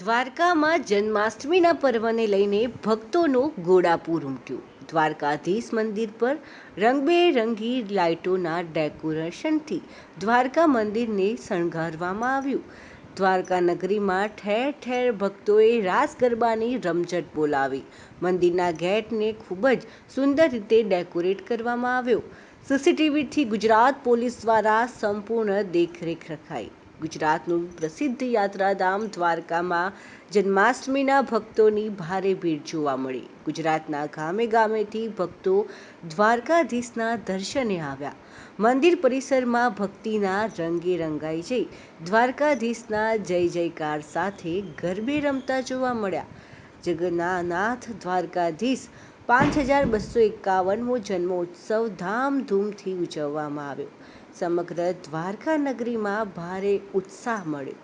દ્વારકામાં જન્માષ્ટમીના પર્વને લઈને ભક્તોનું ઘોડાપૂર ઉમટ્યું. દ્વારકાધીશ મંદિર પર રંગબેરંગી લાઇટોના ડેકોરેશનથી દ્વારકા મંદિરને શણગારવામાં આવ્યું. દ્વારકા નગરીમાં ઠેર ઠેર ભક્તોએ રાસ ગરબાની રમઝટ બોલાવી. મંદિરના ગેટને ખૂબ જ સુંદર રીતે ડેકોરેટ કરવામાં આવ્યો. સીસીટીવીથી ગુજરાત પોલીસ દ્વારા સંપૂર્ણ દેખરેખ રખાઈ. ગુજરાતનું પ્રસિદ્ધ યાત્રાધામ દ્વારકામાં જન્માષ્ટમીના ભક્તોની ભારે ભીડ જોવા મળી. ગુજરાતના ગામે ગામેથી ભક્તો દ્વારકાધીશના દર્શને આવ્યા. મંદિર પરિસરમાં ભક્તિના રંગે રંગાઈ જઈ દ્વારકાધીશના જય જયકાર સાથે ગરબે રમતા જોવા મળ્યા. જગન્નાથ દ્વારકાધીશ 5251મો જન્મોત્સવ ધામધૂમથી ઉજવવામાં આવ્યો. સમગ્ર દ્વારકા નગરીમાં ભારે ઉત્સાહ મળ્યો.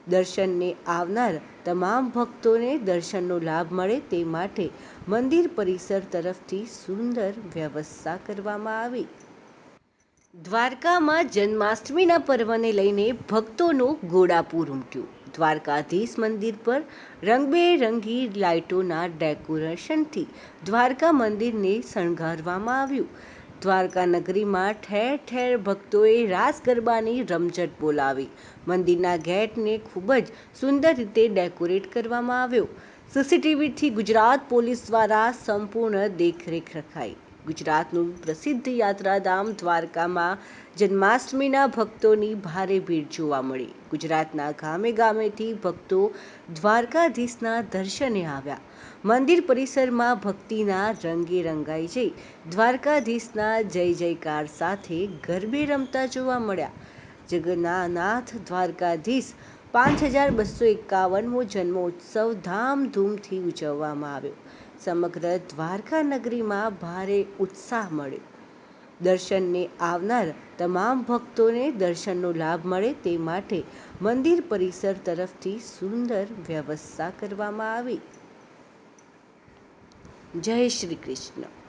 દર્શનને આવનાર તમામ ભક્તોને દર્શનનો લાભ મળે તે માટે મંદિર પરિસર તરફથી સુંદર વ્યવસ્થા કરવામાં આવી. દ્વારકામાં જન્માષ્ટમીના પર્વને લઈને ભક્તોનું ઘોડાપૂર ઉમટ્યું. દ્વારકાધીશ મંદિર પર રંગબેરંગી લાઇટોના ડેકોરેશનથી દ્વારકા મંદિરને શણગારવામાં આવ્યું. દ્વારકા નગરીમાં ઠેર ઠેર ભક્તોએ રાસ ગરબાની રમઝટ બોલાવી. મંદિરના ગેટને ખૂબ જ સુંદર રીતે ડેકોરેટ કરવામાં આવ્યો. સીસીટીવીથી ગુજરાત પોલીસ દ્વારા સંપૂર્ણ દેખરેખ રખાઈ. ગુજરાતનું પ્રસિદ્ધ યાત્રાધામ દ્વારકામાં જન્માષ્ટમીના ભક્તોની ભારે ભીડ જોવા મળી. ગુજરાતના ગામે ગામેથી ભક્તો દ્વારકાધીશના દર્શને આવ્યા. મંદિર પરિસરમાં ભક્તિના રંગે રંગાઈ જઈ દ્વારકાધીશના જય જયકાર સાથે ગરબે રમતા જોવા મળ્યા. જગન્નાથ દ્વારકાધીશ 5251મો જન્મોત્સવ ધામધૂમથી ઉજવવામાં આવ્યો. સમગ્ર દ્વારકા નગરીમાં ભારે ઉત્સાહ મળ્યો. દર્શનને આવનાર તમામ ભક્તોને દર્શનનો લાભ મળે તે માટે મંદિર પરિસર તરફથી સુંદર વ્યવસ્થા કરવામાં આવી. જય શ્રી કૃષ્ણ.